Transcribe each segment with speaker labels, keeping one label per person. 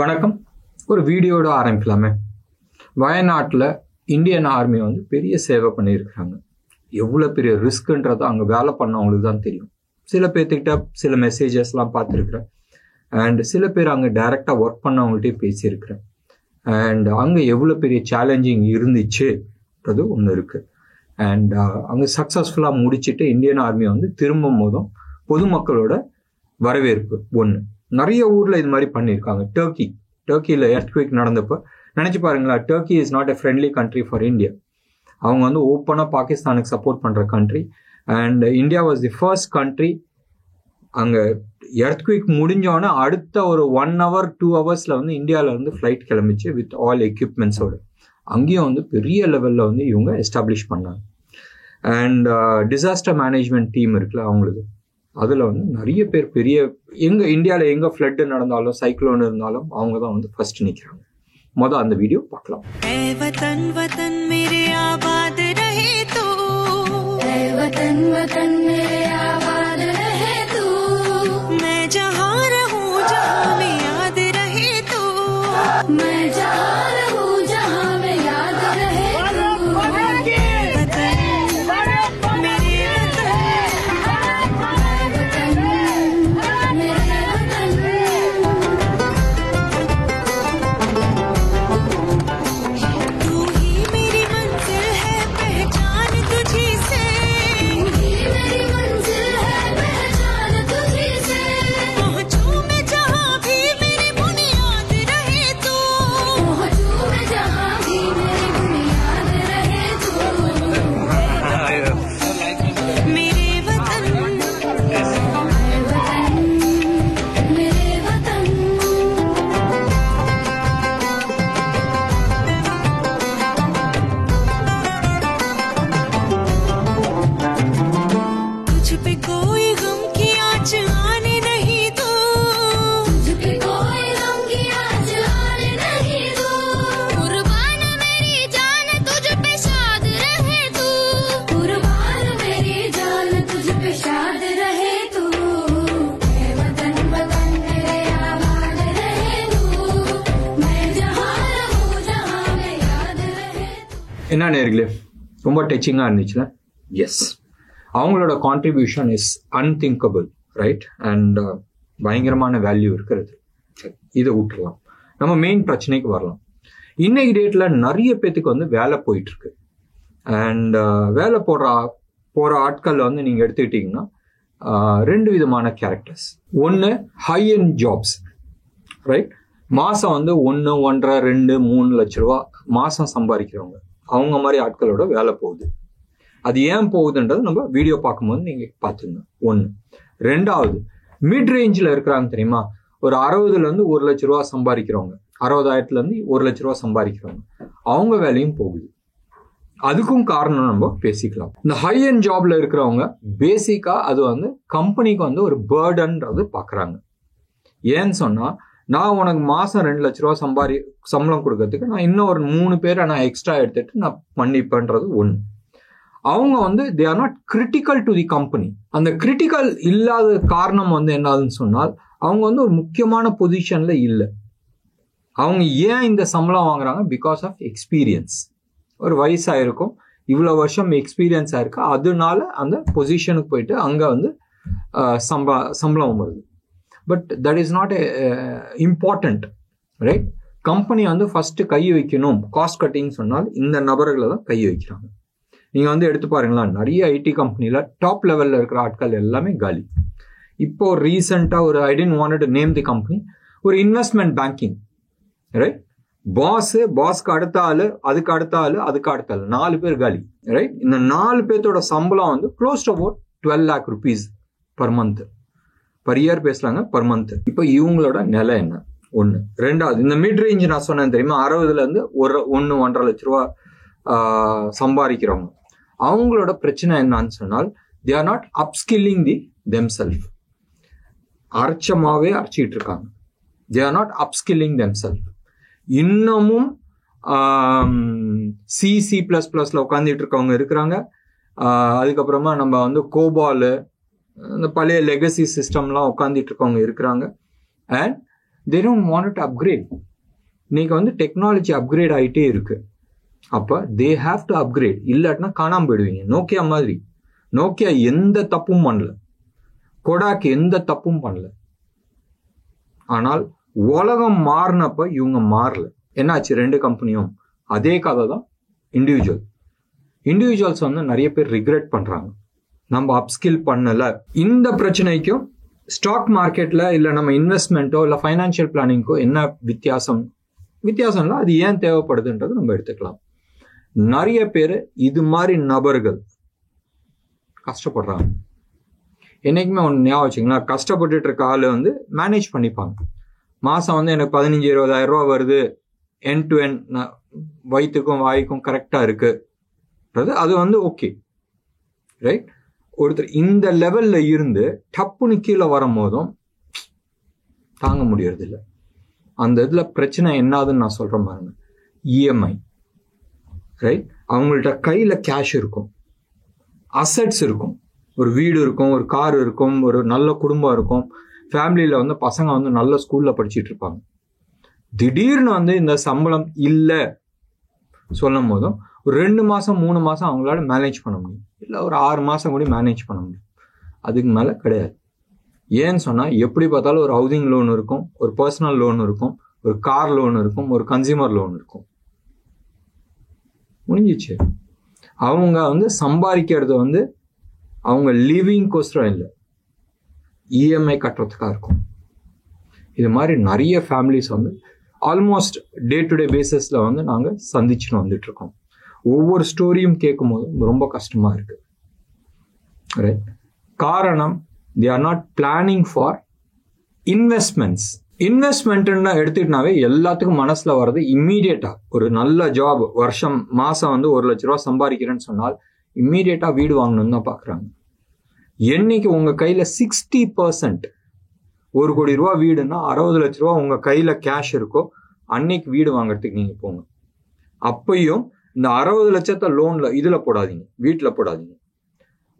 Speaker 1: வணக்கம். ஒரு வீடியோட ஆரம்பிக்கலாமே. வயநாட்டில் இந்தியன் ஆர்மி வந்து பெரிய சேவை பண்ணியிருக்கிறாங்க. எவ்வளோ பெரிய ரிஸ்க்குன்றது அங்கே வேலை பண்ணவங்களுக்கு தான் தெரியும். சில பேர்த்துக்கிட்ட சில மெசேஜஸ்லாம் பார்த்துருக்குறேன். அண்ட் சில பேர் அங்கே டைரெக்டாக ஒர்க் பண்ணவங்கள்ட்டே பேசியிருக்கிறேன். அண்ட் அங்கே எவ்வளோ பெரிய சேலஞ்சிங் இருந்துச்சுன்றது ஒன்று இருக்குது. அண்ட் அங்கே சக்ஸஸ்ஃபுல்லாக முடிச்சுட்டு இந்தியன் ஆர்மி வந்து திரும்பும் போதும் பொதுமக்களோட வரவேற்பு ஒன்று. நிறைய ஊரில் இது மாதிரி பண்ணியிருக்காங்க. டர்க்கியில் எர்த்குவேக் நடந்தப்போ நினச்சி பாருங்களா, Turkey is not a friendly country for India. அவங்க வந்து ஓப்பனாக பாகிஸ்தானுக்கு சப்போர்ட் பண்ணுற country. And India was the first country. அங்கே எர்த்குவேக் முடிஞ்சோடனே அடுத்த ஒரு 1 hour 2 hours வந்து இந்தியாவிலேருந்து ஃப்ளைட் கிளம்பிச்சு வித் ஆல் எக்யூப்மெண்ட்ஸோடு. அங்கேயும் வந்து பெரிய லெவலில் வந்து இவங்க எஸ்டாப்ளிஷ் பண்ணாங்க. அண்ட் டிசாஸ்டர் மேனேஜ்மெண்ட் டீம் இருக்குல்ல அவங்களுக்கு, அதில் வந்து நிறைய பேர் பெரிய இந்தியாவில் எங்கே ஃப்ளட்டு நடந்தாலும் சைக்ளோன் இருந்தாலும் அவங்க தான் வந்து ஃபர்ஸ்ட் நிற்கிறாங்க. மொதல் அந்த வீடியோ பார்க்கலாம். என்ன நேர்களே, ரொம்ப டச்சிங்காக இருந்துச்சுல. எஸ், அவங்களோட contribution is unthinkable, right? And பயங்கரமான வேல்யூ இருக்கிறது. இதை விட்டுடலாம், நம்ம மெயின் பிரச்சனைக்கு வரலாம். இன்னைக்கு டேட்டில் நிறைய பேத்துக்கு வந்து வேலை போயிட்டுருக்கு. அண்ட் வேலை போகிற ஆட்களில் வந்து நீங்கள் எடுத்துக்கிட்டிங்கன்னா 2 விதமான கேரக்டர்ஸ். ஒன்று ஹை எண்ட் ஜாப்ஸ், ரைட்? மாதம் வந்து 1, 1.5, 2, 3 லட்ச ரூபா மாதம் சம்பாதிக்கிறவங்க, அவங்க மாதிரி ஆட்களோட வேலை போகுது. அது ஏன் போகுதுன்றது நம்ம வீடியோ பார்க்கும்போது நீங்கள் பார்த்துங்க. 1. 2வது, மிட் ரேஞ்சில் இருக்கிறாங்க தெரியுமா? ஒரு 60லேருந்து 1 லட்ச ரூபா சம்பாதிக்கிறவங்க, 60,000லேருந்து 1 லட்ச ரூபா சம்பாதிக்கிறவங்க, அவங்க வேலையும் போகுது. அதுக்கும் காரணம் நம்ம பேசிக்கலாம். இந்த ஹை அண்ட் ஜாப்ல இருக்கிறவங்க பேசிக்காக அது வந்து கம்பெனிக்கு வந்து ஒரு பேர்டன்றது பார்க்குறாங்க. ஏன்னு சொன்னால், நான் உனக்கு மாதம் 2 லட்ச ரூபா சம்பளம் கொடுக்கறதுக்கு நான் இன்னும் ஒரு 3 பேரை நான் எக்ஸ்ட்ரா எடுத்துட்டு நான் பண்ணிப்பேன்றது ஒன்று. அவங்க வந்து தே are not critical to the company. அந்த கிரிட்டிக்கல் இல்லாத காரணம் வந்து என்னதுன்னு சொன்னால், அவங்க வந்து ஒரு முக்கியமான பொசிஷன்ல இல்லை. அவங்க ஏன் இந்த சம்பளம் வாங்குறாங்க? Because of experience. ஒரு வயசாயிருக்கும், இவ்வளோ வருஷம் எக்ஸ்பீரியன்ஸ் ஆயிருக்கு, அதனால அந்த பொசிஷனுக்கு போயிட்டு அங்கே வந்து சம்பளம் வருது. But that is not important, right? Company வந்து ஃபர்ஸ்ட் கை வைக்கணும், காஸ்ட் கட்டிங் சொன்னால் இந்த நபர்களை தான் கை வைக்கிறாங்க. நீங்கள் வந்து எடுத்து பாருங்களா, நிறைய ஐடி கம்பெனியில் டாப் லெவலில் இருக்கிற ஆட்கள் எல்லாமே காலி. இப்போ ரீசெண்டாக ஒரு I don't want to name the company, ஒரு இன்வெஸ்ட்மெண்ட் பேங்கிங், ரைட்? பாஸ்க்கு அடுத்த ஆள், அதுக்கு அடுத்த ஆள், அதுக்கு அடுத்த ஆள், 4 பேர் காலி, ரைட்? இந்த 4 பேர்த்தோட சம்பளம் வந்து close to about 12 lakh rupees per month, per year பேசுறாங்க, பர் மந்த். இப்போ இவங்களோட நிலை என்ன? 1. 2வது, இந்த மிட் ரேஞ்ச் நான் சொன்னேன் தெரியுமா, 60லேருந்து 1.5 லட்ச ரூபா சம்பாதிக்கிறவங்க, அவங்களோட பிரச்சனை என்னன்னு சொன்னால், they are not upskilling the themself. அரைச்சமாவே அரைச்சிட்டு இருக்காங்க. They are not upskilling themself. இன்னமும் C++ல உட்காந்துட்டு இருக்கவங்க இருக்கிறாங்க. அதுக்கப்புறமா நம்ம வந்து கோபால், இந்த பழைய லெகசி சிஸ்டம்லாம் உட்காந்துட்டு இருக்கவங்க இருக்கிறாங்க. And they don't want to upgrade. இன்னைக்கு வந்து டெக்னாலஜி அப்கிரேட் ஆகிட்டே இருக்கு. அப்போ தே ஹாவ் டு அப்கிரேட். இல்லாட்டினா காணாமல் போயிடுவீங்க. நோக்கியா மாதிரி. நோக்கியா எந்த தப்பும் பண்ணல, கொடாக் எந்த தப்பும் பண்ணல. ஆனால் உலகம் மாறினப்ப இவங்க மாறல. என்னாச்சு? ரெண்டு கம்பெனியும் அதே கதை தான். இண்டிவிஜுவல்ஸ் வந்து நிறைய பேர் ரிக்ரெட் பண்றாங்க, நம்ம அப்ஸ்கில் பண்ணல. இந்த பிரச்சனைக்கும் ஸ்டாக் மார்க்கெட்ல இல்ல நம்ம இன்வெஸ்ட்மெண்ட்டோ இல்ல ஃபைனான்சியல் பிளானிங்கோ என்ன வித்தியாசம்ல அது ஏன் தேவைப்படுதுன்றது நம்ம எடுத்துக்கலாம். நிறைய பேர் இது மாதிரி நபர்கள் கஷ்டப்படுறாங்க. என்னைக்குமே ஒன்று ஞாபகம் வச்சுங்களா, கஷ்டப்பட்டுட்டு இருக்க ஆளு வந்து மேனேஜ் பண்ணிப்பாங்க. மாசம் வந்து எனக்கு 15-20,000 ரூபா வருது, என் டு என் வயிற்றுக்கும் வாய்க்கும் கரெக்டா இருக்கு, அது வந்து ஓகே, ரைட். ஒருத்தர் இந்த லெவல்ல இருந்து டப்புன்னு கீழே வரும் போதும் தாங்க முடியறது இல்லை. அந்த இதுல பிரச்சனை என்னதுன்னு நான் சொல்றேன் பாருங்க. EMI, right. அவங்கள்ட்ட கையில கேஷ் இருக்கும், அசெட்ஸ் இருக்கும், ஒரு வீடு இருக்கும், ஒரு கார் இருக்கும், ஒரு நல்ல குடும்பம் இருக்கும், ஃபேமிலியில வந்து பசங்க வந்து நல்ல ஸ்கூல்ல படிச்சுட்டு இருப்பாங்க. திடீர்னு வந்து இந்த சம்பளம் இல்லை சொல்லும் போதும் ஒரு 2 மாசம் 3 மாசம் அவங்களால மேனேஜ் பண்ண முடியும், இல்லை ஒரு 6 மாசம் கூட மேனேஜ் பண்ண முடியும். அதுக்கு மேல கிடையாது. ஏன்னு சொன்னா எப்படி பார்த்தாலும் ஒரு ஹவுசிங் லோன் இருக்கும், ஒரு பர்சனல் லோன் இருக்கும், ஒரு கார் லோன் இருக்கும், ஒரு கன்சியூமர் லோன் இருக்கும். முடிஞ்சிச்சு. அவங்க வந்து சம்பாதிக்கிறது வந்து அவங்க லிவிங் கோஸ்டரா இல்லை, இஎம்ஐ கட்டுறதுக்காக இருக்கும். இது மாதிரி நிறைய ஃபேமிலிஸ் வந்து ஆல்மோஸ்ட் டே டு டே பேசிஸ்ல வந்து நாங்கள் சந்திச்சுட்டு வந்துட்டு இருக்கோம். ஒவ்வொரு ஸ்டோரியும் கேட்கும் போது ரொம்ப கஷ்டமா இருக்கு, ரைட். காரணம், they are not planning for investments. இன்வெஸ்ட்மெண்ட்னா எடுத்துக்கிட்டாவே எல்லாத்துக்கும் மனசுல வர்றது இம்மீடியட்டா ஒரு நல்ல ஜாப், மாசம் வந்து 1 லட்ச ரூபா சம்பாதிக்கிறேன்னு சொன்னால் இம்மீடியட்டா வீடு வாங்கணும்னு தான் பாக்குறாங்க. என்னைக்கு உங்க கையில 60% 1 கோடி ரூபா வீடுன்னா 60 லட்ச ரூபா உங்க கையில கேஷ் இருக்கோ அன்னைக்கு வீடு வாங்கறதுக்கு நீங்க போங்க. அப்பயும் இந்த 60 லட்சத்தை லோன்ல இதுல போடாதீங்க, வீட்டுல போடாதீங்க.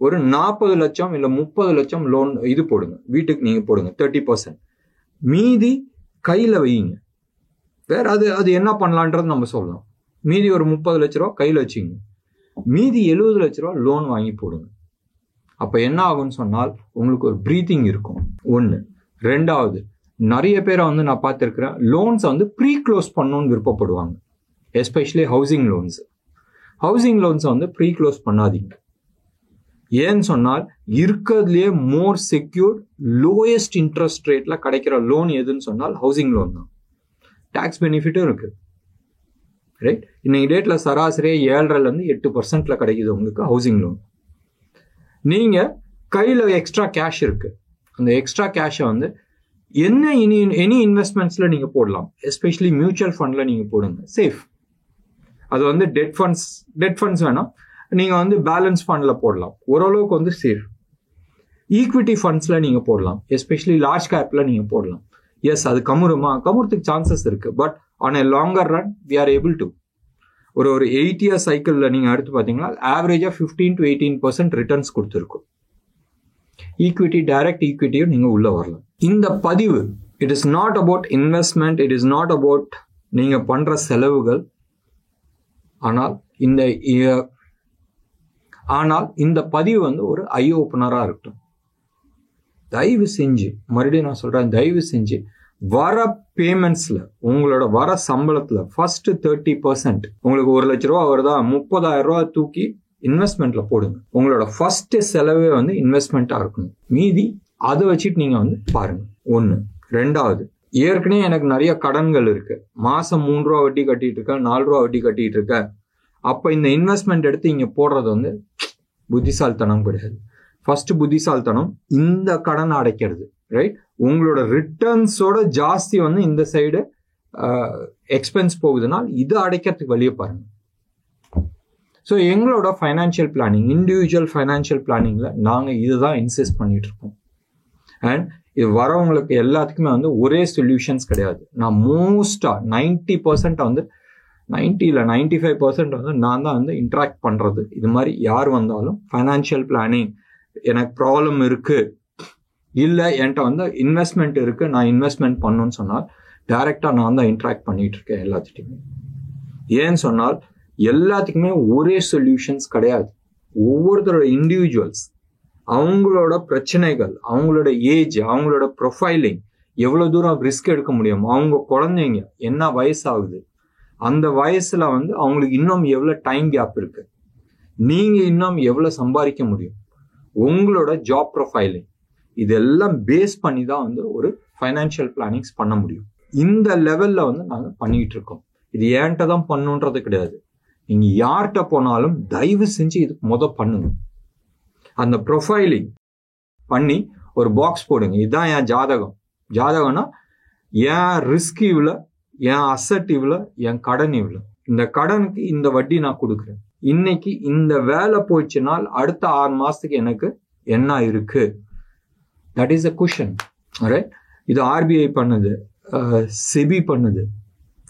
Speaker 1: ஒரு 40 லட்சம் இல்ல 30 லட்சம் லோன் இது போடுங்க, வீட்டுக்கு நீங்க போடுங்க 30%. மீதி கையில வையுங்க. வேற அது என்ன பண்ணலான்றது நம்ம சொல்லலாம். மீதி ஒரு 30 லட்ச ரூபா கையில வச்சுங்க, மீதி 70 லட்ச ரூபா லோன் வாங்கி போடுங்க. அப்ப என்ன ஆகும்னு சொன்னால் உங்களுக்கு ஒரு பிரீத்திங் இருக்கும். ஒண்ணு. ரெண்டாவது, நிறைய பேரை வந்து நான் பார்த்திருக்கிறேன், லோன்ஸ் வந்து ப்ரீ க்ளோஸ் பண்ணணும்னு விருப்பப்படுவாங்க. Especially housing loans. ஹவுசிங் லோன்ஸை வந்து ப்ரீ க்ளோஸ் பண்ணாதீங்க. ஏன்னு சொன்னால் இருக்கிறதுலேயே மோர் செக்யூர்ட் லோயஸ்ட் இன்ட்ரெஸ்ட் ரேட்ல கிடைக்கிற லோன் எதுன்னு சொன்னால் ஹவுசிங் லோன் தான். டாக்ஸ் பெனிஃபிட்டும் இருக்கு, ரைட். இன்னைக்கு டேட்ல சராசரியா 7.5% 8% கிடைக்குது உங்களுக்கு ஹவுசிங் லோன். நீங்க கையில எக்ஸ்ட்ரா கேஷ் இருக்கு, அந்த எக்ஸ்ட்ரா கேஷை வந்து எனி இன்வெஸ்ட்மெண்ட்ஸ்ல நீங்க போடலாம். எஸ்பெஷலி மியூச்சுவல் ஃபண்ட்ல நீங்க போடுங்க, சேஃப். அது வந்து டெட் ஃபண்ட்ஸ் வேணாம், நீங்க வந்து பேலன்ஸ் ஃபண்ட்ல போடலாம், ஓரளவுக்கு வந்து சேஃப். ஈக்விட்டி ஃபண்ட்ஸ்ல நீங்க போடலாம், எஸ்பெஷலி லார்ஜ் கேப்ல நீங்க போடலாம். எஸ், அது கமுறதுக்கு சான்சஸ் இருக்கு, but on a longer run we are able to. ஒரு 8 இயர் சைக்கிள்ல நீங்க எடுத்து பாத்தீங்கன்னா ஆவரேஜா 15 to 18% ரிட்டர்ன்ஸ் கொடுத்துருக்கும். ஈக்விட்டி, டைரக்ட் ஈக்விட்டியும் நீங்க உள்ள வரலாம். இந்த பதிவு it is not about investment, it is not about நீங்க பண்ற செலவுகள். ஆனால் இந்த பதிவு வந்து ஒரு ஐ ஓப்பனரா இருக்கட்டும். தயவு செஞ்சு, மறுபடியும் நான் சொல்றேன், தயவு செஞ்சு வர பேமெண்ட்ஸ்ல, உங்களோட வர சம்பளத்துல ஃபர்ஸ்ட் 30%, உங்களுக்கு 1 லட்ச ரூபா வருதா, 30,000 ரூபா தூக்கி இன்வெஸ்ட்மெண்ட்ல போடுங்க. உங்களோட ஃபர்ஸ்ட் செலவே வந்து இன்வெஸ்ட்மெண்ட்டா இருக்கணும். மீதி அதை வச்சுட்டு நீங்க வந்து பாருங்க. ஒண்ணு. ரெண்டாவது, ஏற்கனவே எனக்கு நிறைய கடன்கள் இருக்கு, மாசம் 3 ரூபா வட்டி கட்டிட்டு இருக்கேன், 4 ரூபா வட்டி கட்டிட்டு இருக்கேன். அப்ப இந்த இன்வெஸ்ட்மெண்ட் எடுத்து இங்க போடுறது வந்து புத்திசாலித்தனம் கிடையாது. ஃபர்ஸ்ட் புத்திசாலித்தனம் இந்த கடன் அடைக்கிறது, ரைட். உங்களோட ரிட்டர்ன்ஸோட ஜாஸ்தி வந்து இந்த சைடு எக்ஸ்பென்ஸ் போகுதுன்னா இது அடைக்கிறதுக்கு வழியை பாருங்க. ஸோ எங்களோட ஃபைனான்சியல் பிளானிங், இண்டிவிஜுவல் ஃபைனான்சியல் பிளானிங்ல நாங்கள் இதுதான் இன்சிஸ்ட் பண்ணிட்டு இருக்கோம். அண்ட் இது வரவங்களுக்கு எல்லாத்துக்குமே வந்து ஒரே சொல்யூஷன்ஸ் கிடையாது. நான் மோஸ்டா 90% வந்து 90 இல்லை 95% வந்து நான் தான் வந்து இன்ட்ராக்ட் பண்றது. இது மாதிரி யார் வந்தாலும் ஃபைனான்சியல் பிளானிங் எனக்கு ப்ராப்ளம் இருக்கு, இல்லை என்கிட்ட வந்து இன்வெஸ்ட்மெண்ட் இருக்கு, நான் இன்வெஸ்ட்மெண்ட் பண்ணணும்னு சொன்னால் டைரெக்டாக நான் தான் இன்ட்ராக்ட் பண்ணிட்டு இருக்கேன் எல்லாத்துட்டையுமே. ஏன்னு சொன்னால் எல்லாத்துக்குமே ஒரே சொல்யூஷன்ஸ் கிடையாது. ஒவ்வொருத்தரோட இண்டிவிஜுவல்ஸ், அவங்களோட பிரச்சனைகள், அவங்களோட ஏஜ், அவங்களோட ப்ரொஃபைலிங், எவ்வளோ தூரம் ரிஸ்க் எடுக்க முடியும், அவங்க குழந்தைங்க என்ன வயசாகுது, அந்த வயசுல வந்து அவங்களுக்கு இன்னும் எவ்வளோ டைம் கேப் இருக்கு, நீங்க இன்னும் எவ்வளோ சம்பாதிக்க முடியும், உங்களோட ஜாப் ப்ரொஃபைலிங், இதெல்லாம் பேஸ் பண்ணி தான் வந்து ஒரு ஃபைனான்சியல் பிளானிங்ஸ் பண்ண முடியும். இந்த லெவல்ல வந்து நாங்கள் பண்ணிட்டு இருக்கோம். இது ஏன்ட்ட தான் பண்ணுன்றது கிடையாது. நீங்க யார்கிட்ட போனாலும் தயவு செஞ்சு இதுக்கு பண்ணுங்க. அந்த ப்ரொஃபைலிங் பண்ணி ஒரு பாக்ஸ் போடுங்க. இதுதான் என் ஜாதகம். ஜாதகம்னா என் ரிஸ்க் இவ்வளோ, என் அசட் இவ்வளோ, என் கடன் இவ்வளோ, இந்த கடனுக்கு இந்த வட்டி நான் கொடுக்குறேன், இன்னைக்கு இந்த வேலை போயிடுச்சுனால் அடுத்த 6 மாசத்துக்கு எனக்கு என்ன இருக்கு. That is a cushion. Right? இது ஆர்பிஐ பண்ணுது, செபி பண்ணுது.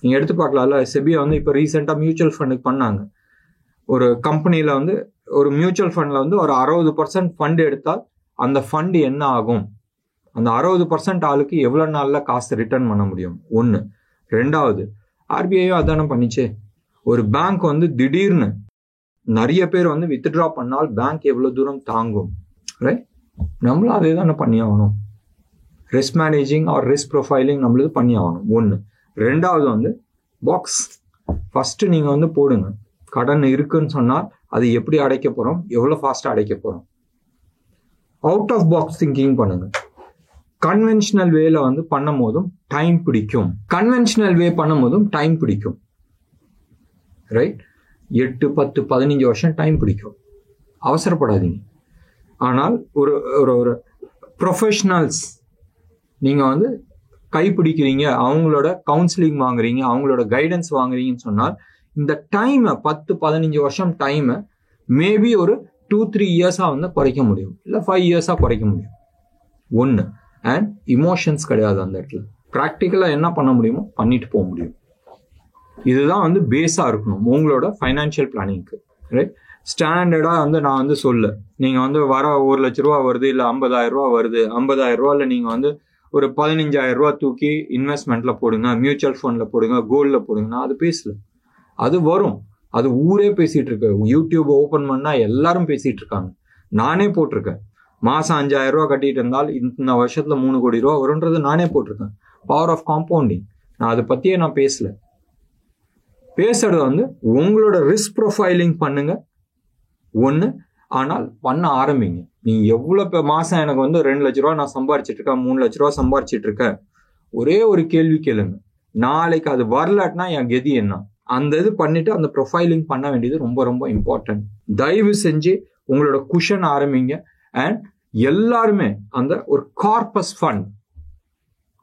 Speaker 1: நீங்க எடுத்து பார்க்கலாம்ல. செபியை வந்து இப்போ ரீசெண்டாக மியூச்சுவல் ஃபண்டுக்கு பண்ணாங்க. ஒரு கம்பெனியில வந்து ஒரு மியூச்சுவல் ஃபண்ட்ல வந்து ஒரு 60% ஃபண்ட் எடுத்தால் அந்த ஃபண்ட் என்ன ஆகும், அந்த 60% ஆளுக்கு எவ்வளோ நாளில் காசு ரிட்டர்ன் பண்ண முடியும். ஒன்று. ரெண்டாவது, ஆர்பிஐயும் அதானே பண்ணிச்சு. ஒரு பேங்க் வந்து திடீர்னு நிறைய பேர் வந்து வித்ட்ரா பண்ணால் பேங்க் எவ்வளோ தூரம் தாங்கும். ரைட்? நம்மளும் அதே தானே பண்ணி ஆகணும். Risk managing or risk profiling நம்மளுக்கு பண்ணி ஆகணும். ஒன்று. ரெண்டாவது வந்து பாக்ஸ் ஃபர்ஸ்ட் நீங்க வந்து போடுங்க. கடன் இருக்குன்னு சொன்னால் அது எப்படி அடைக்க போறோம், எவ்வளோ ஃபாஸ்டா அடைக்க போறோம். அவுட் ஆஃப் பாக்ஸ் திங்கிங் பண்ணுங்க. கன்வென்ஷனல் வேல வந்து பண்ணும் போதும் டைம் பிடிக்கும். கன்வென்ஷனல் வே பண்ணும் போதும் டைம் பிடிக்கும். ரைட்? 8, 10, 15 வருஷம் டைம் பிடிக்கும். அவசரப்படாதீங்க. ஆனால் ஒரு ஒரு ப்ரொஃபஷனல்ஸ் நீங்க வந்து கைப்பிடிக்கிறீங்க, அவங்களோட கவுன்சிலிங் வாங்குறீங்க, அவங்களோட கைடன்ஸ் வாங்குறீங்கன்னு சொன்னால் இந்த டைமை 10-15 வருஷம் டைமை மேபி ஒரு 2-3 இயர்ஸா வந்து குறைக்க முடியும், இல்லை 5 இயர்ஸா குறைக்க முடியும். ஒன்று. அண்ட் இமோஷன்ஸ் கிடையாது அந்த இடத்துல. ப்ராக்டிக்கலா என்ன பண்ண முடியுமோ பண்ணிட்டு போக முடியும். இதுதான் வந்து பேஸா இருக்கணும் உங்களோட ஃபைனான்சியல் பிளானிங்க்கு. ரைட்? ஸ்டாண்டர்டா வந்து நான் வந்து சொல்ல, நீங்க வந்து வர 1 லட்ச ரூபா வருது, இல்லை 50,000 ரூபா வருது, 50,000 ரூபாயில் நீங்க வந்து ஒரு 15,000 ரூபா தூக்கி இன்வெஸ்ட்மெண்ட்ல போடுங்க, மியூச்சுவல் ஃபண்ட்ல போடுங்க, கோல்ட்ல போடுங்கன்னா அது பேசல. அது வரும். அது ஊரே பேசிட்டு இருக்கு. யூடியூப் ஓபன் பண்ணா எல்லாரும் பேசிட்டு இருக்காங்க. நானே போட்டிருக்கேன். மாசம் 5,000 ரூபா கட்டிட்டு இருந்தால் இந்த வருஷத்துல 3 கோடி ரூபா வரும்ன்றது நானே போட்டிருக்கேன். Power of compounding. நான் அதை பத்தியே நான் பேசல. பேசுறது வந்து உங்களோட ரிஸ்க் ப்ரொஃபைலிங் பண்ணுங்க. ஒன்று. ஆனால் பண்ண ஆரம்பிங்க. நீ எவ்வளோ மாசம் எனக்கு வந்து 2 லட்ச ரூபா நான் சம்பாரிச்சிட்டு இருக்கேன், 3 லட்ச ரூபா சம்பாரிச்சிட்டு இருக்கேன், ஒரே ஒரு கேள்வி கேளுங்க. நாளைக்கு அது வரலாட்டினா என் கெதி என்ன? அந்த இது பண்ணிட்டு அந்த ப்ரொஃபைலிங் பண்ண வேண்டியது ரொம்ப ரொம்ப இம்பார்ட்டன்ட். தயவு செஞ்சு உங்களோட குஷன் ஆரம்பிங்க. அண்ட் எல்லாருமே அந்த ஒரு கார்பஸ் ஃபண்ட்,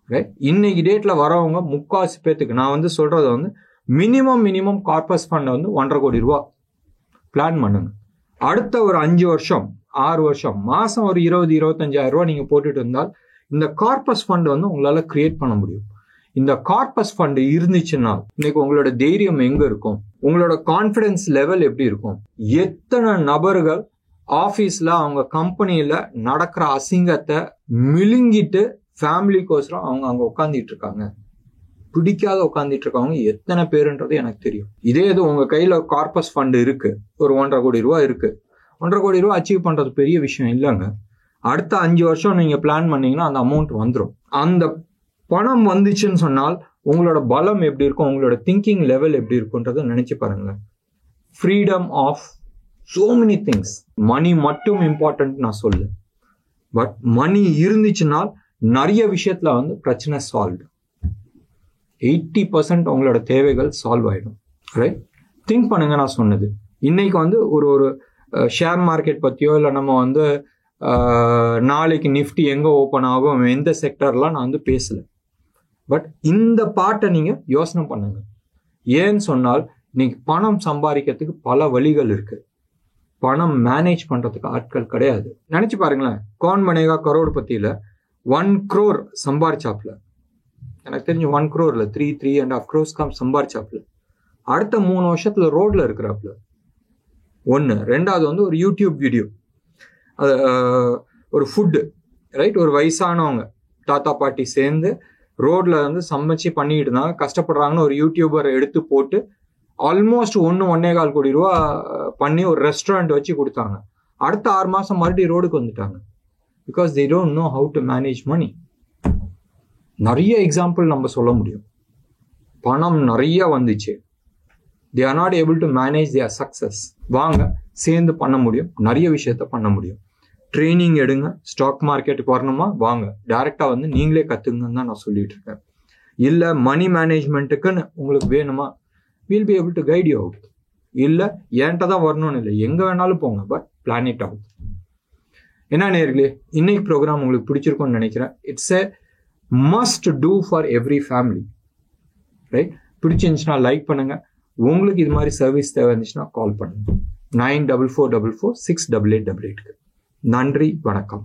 Speaker 1: ரைட்? இன்னைக்கு டேட்ல வரவங்க 3/4 பேத்துக்கு நான் வந்து சொல்றது வந்து மினிமம் கார்பஸ் ஃபண்ட் வந்து 1.5 கோடி ரூபா பிளான் பண்ணுங்க. அடுத்த ஒரு 5 வருஷம் 6 வருஷம் மாசம் ஒரு 20-25,000 ரூபா நீங்க போட்டுட்டு இருந்தால் இந்த கார்பஸ் ஃபண்ட் வந்து உங்களால கிரியேட் பண்ண முடியும். இந்த கார்பஸ் ஃபண்ட் இருந்துச்சுன்னா இன்னைக்கு உங்களோட தைரியம் எங்க இருக்கும், உங்களோட கான்பிடன்ஸ் லெவல் எப்படி இருக்கும், எத்தனை நபர்கள் ஆபீஸ்ல அவங்க கம்பெனியில நடக்கிற அசிங்கத்தை மிழுங்கிட்டு ஃபேமிலிக்கோசரம் அவங்க அங்க உட்காந்துட்டு இருக்காங்க, பிடிக்காத உட்காந்துட்டு இருக்கவங்க எத்தனை பேருன்றது எனக்கு தெரியும். இதே இது உங்க கையில கார்பஸ் ஃபண்ட் இருக்கு, ஒரு 1.5 கோடி ரூபா இருக்கு. 1.5 கோடி ரூபா அச்சீவ் பண்றது பெரிய விஷயம் இல்லைங்க. அடுத்த 5 வருஷம் நீங்க பிளான் பண்ணீங்கன்னா அந்த அமௌண்ட் வந்துடும். அந்த பணம் வந்துச்சுன்னு சொன்னால் உங்களோட பலம் எப்படி இருக்கும், உங்களோட திங்கிங் லெவல் எப்படி இருக்குன்றத நினைச்சு பாருங்க. Freedom of so many things. Money மட்டும் இம்பார்ட்டன்ட் நான் சொல்ல, பட் மணி இருந்துச்சுனால் நிறைய விஷயத்துல வந்து பிரச்சனை சால்வ். 80% உங்களோட தேவைகள் சால்வ் ஆயிடும். ரைட்? திங்க் பண்ணுங்க. நான் சொன்னது இன்னைக்கு வந்து ஒரு ஷேர் மார்க்கெட் பத்தியோ இல்லை நம்ம வந்து நாளைக்கு நிஃப்டி எங்க ஓப்பன் ஆகும், எந்த செக்டர்லாம் நான் வந்து பேசல. பட் இந்த பார்ட்டை நீங்க யோசனை பண்ணுங்க. ஏன்னு சொன்னால் இன்னைக்கு பணம் சம்பாதிக்கிறதுக்கு பல வழிகள் இருக்கு. பணம் மேனேஜ் பண்றதுக்கு ஆட்கள் கிடையாது. நினைச்சு பாருங்களேன், கௌன் பனேகா கரோட்பதியில 1 crore சம்பாரிச்சாப்ல. எனக்கு தெரிஞ்சு 1 crore இல்ல, 3.5 crores சம்பாரிச்சாப்ல. அடுத்த 3 வருஷத்துல ரோட்ல இருக்கிறாப்ல. ஒன்று. ரெண்டாவது வந்து ஒரு யூடியூப் வீடியோ, அது ஒரு ஃபுட்டு ரைட்? ஒரு வயசானவங்க தாத்தா பாட்டி சேர்ந்து ரோட்ல வந்து சமைச்சு பண்ணிட்டு இருந்தாங்க, கஷ்டப்படுறாங்கன்னு ஒரு யூடியூபரை எடுத்து போட்டு ஆல்மோஸ்ட் 1.25 கோடி ரூபா பண்ணி ஒரு ரெஸ்டாரண்ட் வச்சு கொடுத்தாங்க. அடுத்த 6 மாசம் மறுபடியும் ரோடுக்கு வந்துட்டாங்க. Because they don't know how to manage money. நிறைய எக்ஸாம்பிள் நம்ம சொல்ல முடியும். பணம் நிறைய வந்துச்சு, they are not able to manage their success. வாங்க சேர்ந்து பண்ண முடியும், நிறைய விஷயத்த பண்ண முடியும். ட்ரைனிங் எடுங்க, ஸ்டாக் மார்க்கெட்டுக்கு வரணுமா வாங்க, டைரக்டா வந்து நீங்களே கத்துங்கன்னு தான் நான் சொல்லிட்டு இருக்கேன். இல்ல மணி மேனேஜ்மெண்ட்டுக்குன்னு உங்களுக்கு வேணுமா, we'll be able to guide you out. இல்ல என்கிட்ட தான் வரணும்னு இல்லை, எங்க வேணாலும் போங்க, பட் பிளான் இட் அவுட். என்ன நேயர்களே, இன்னைக்கு ப்ரோக்ராம் உங்களுக்கு பிடிச்சிருக்கும்னு நினைக்கிறேன். It's a must do for every family, right? பிடிச்சிருந்துச்சுன்னா லைக் பண்ணுங்க. உங்களுக்கு இது மாதிரி சர்வீஸ் தேவை இருந்துச்சுன்னா கால் பண்ணுங்க 9444468888. நன்றி, வணக்கம்.